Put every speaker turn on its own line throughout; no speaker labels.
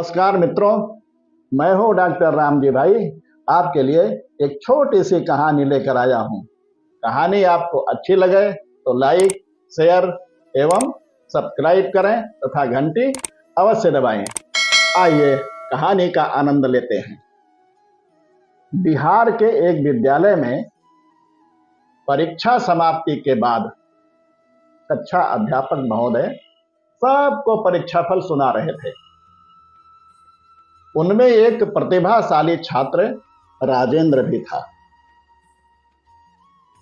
नमस्कार मित्रों, मैं हूं डॉक्टर रामजी भाई। आपके लिए एक छोटी सी कहानी लेकर आया हूं। कहानी आपको अच्छी लगे तो लाइक, शेयर एवं सब्सक्राइब करें तथा घंटी अवश्य दबाएं। आइए कहानी का आनंद लेते हैं। बिहार के एक विद्यालय में परीक्षा समाप्ति के बाद कक्षा अध्यापक महोदय सबको परीक्षाफल सुना रहे थे। उनमें एक प्रतिभाशाली छात्र राजेंद्र भी था।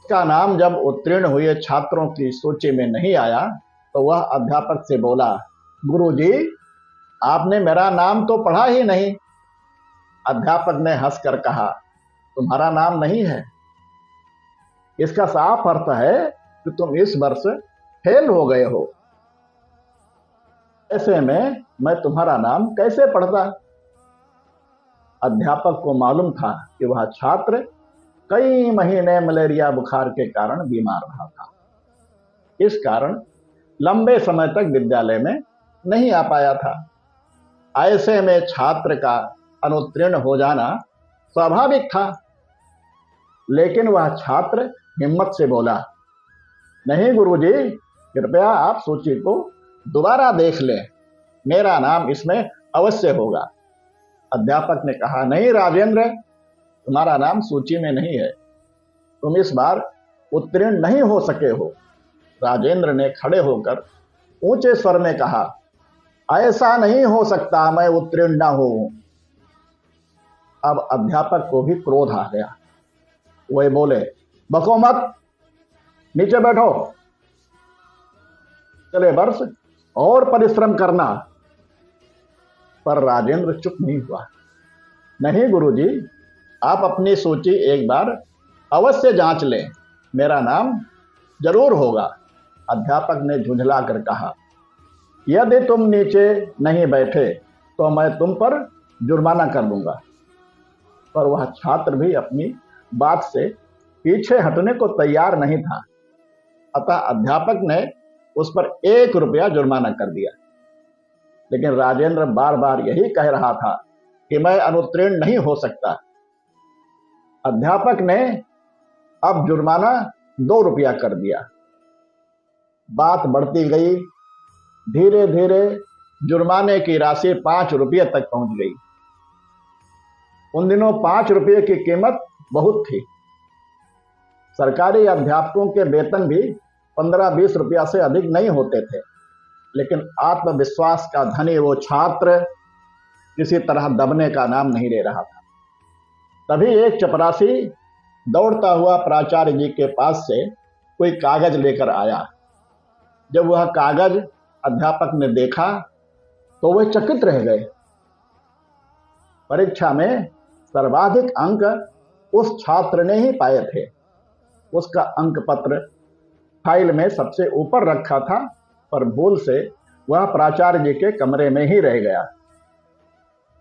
उसका नाम जब उत्तीर्ण हुए छात्रों की सूची में नहीं आया तो वह अध्यापक से बोला, गुरुजी, आपने मेरा नाम तो पढ़ा ही नहीं। अध्यापक ने हंसकर कहा, तुम्हारा नाम नहीं है, इसका साफ अर्थ है कि तुम इस वर्ष फेल हो गए हो। ऐसे में मैं तुम्हारा नाम कैसे पढ़ता। अध्यापक को मालूम था कि वह छात्र कई महीने मलेरिया बुखार के कारण बीमार रहा था। इस कारण लंबे समय तक विद्यालय में नहीं आ पाया था। ऐसे में छात्र का अनुत्तीर्ण हो जाना स्वाभाविक था। लेकिन वह छात्र हिम्मत से बोला, नहीं गुरुजी, कृपया आप सूची को दोबारा देख लें, मेरा नाम इसमें अवश्य होगा। अध्यापक ने कहा, नहीं राजेंद्र, तुम्हारा नाम सूची में नहीं है, तुम इस बार उत्तीर्ण नहीं हो सके हो। राजेंद्र ने खड़े होकर ऊंचे स्वर में कहा, ऐसा नहीं हो सकता, मैं उत्तीर्ण न हूं। अब अध्यापक को भी क्रोध आ गया। वह बोले, बको मत, नीचे बैठो, चले वर्ष और परिश्रम करना। पर राजेंद्र चुप नहीं हुआ। नहीं गुरुजी, आप अपनी सूची एक बार अवश्य जांच लें, मेरा नाम जरूर होगा। अध्यापक ने झुंझला कर कहा, यदि तुम नीचे नहीं बैठे तो मैं तुम पर जुर्माना कर दूंगा। पर वह छात्र भी अपनी बात से पीछे हटने को तैयार नहीं था। अतः अध्यापक ने उस पर 1 रुपया जुर्माना कर दिया। लेकिन राजेंद्र बार बार यही कह रहा था कि मैं अनुत्तीर्ण नहीं हो सकता। अध्यापक ने अब जुर्माना 2 रुपया कर दिया। बात बढ़ती गई। धीरे धीरे जुर्माने की राशि 5 रुपये तक पहुंच गई। उन दिनों 5 रुपये की कीमत बहुत थी। सरकारी अध्यापकों के वेतन भी 15-20 रुपया से अधिक नहीं होते थे। लेकिन आत्मविश्वास का धनी वो छात्र किसी तरह दबने का नाम नहीं ले रहा था। तभी एक चपरासी दौड़ता हुआ प्राचार्य जी के पास से कोई कागज लेकर आया। जब वह कागज अध्यापक ने देखा तो वह चकित रह गए। परीक्षा में सर्वाधिक अंक उस छात्र ने ही पाए थे। उसका अंक पत्र फाइल में सबसे ऊपर रखा था, पर भूल से वह प्राचार्य जी के कमरे में ही रह गया।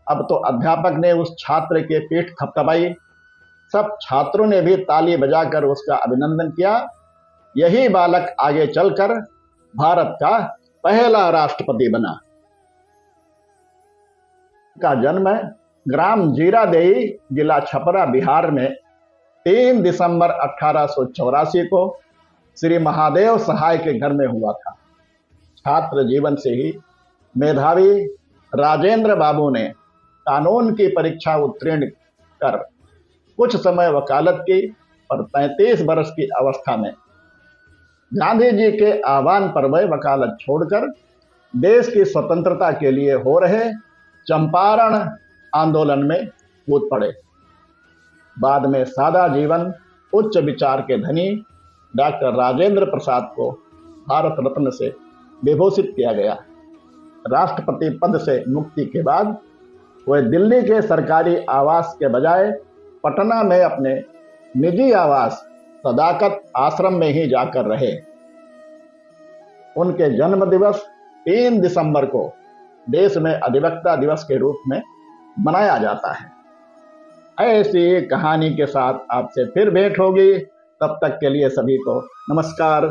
अब तो अध्यापक ने उस छात्र के पीठ थपथपाई। सब छात्रों ने भी ताली बजाकर उसका अभिनंदन किया। यही बालक आगे चलकर भारत का पहला राष्ट्रपति बना। का जन्म ग्राम जीरादेई, जिला छपरा, बिहार में 3 दिसंबर 1884 को श्री महादेव सहाय के घर में हुआ था। छात्र जीवन से ही मेधावी राजेंद्र बाबू ने कानून की परीक्षा उत्तीर्ण कर कुछ समय वकालत की, और 33 वर्ष की अवस्था में गांधी जी के आह्वान पर वह वकालत छोड़कर देश की स्वतंत्रता के लिए हो रहे चंपारण आंदोलन में कूद पड़े। बाद में सादा जीवन, उच्च विचार के धनी डॉक्टर राजेंद्र प्रसाद को भारत रत्न से विभूषित किया गया। राष्ट्रपति पद से मुक्ति के बाद वह दिल्ली के सरकारी आवास के बजाय पटना में अपने निजी आवास सदाकत आश्रम में ही जाकर रहे। उनके जन्म दिवस 3 दिसंबर को देश में अधिवक्ता दिवस के रूप में मनाया जाता है। ऐसी कहानी के साथ आपसे फिर भेंट होगी। तब तक के लिए सभी को नमस्कार।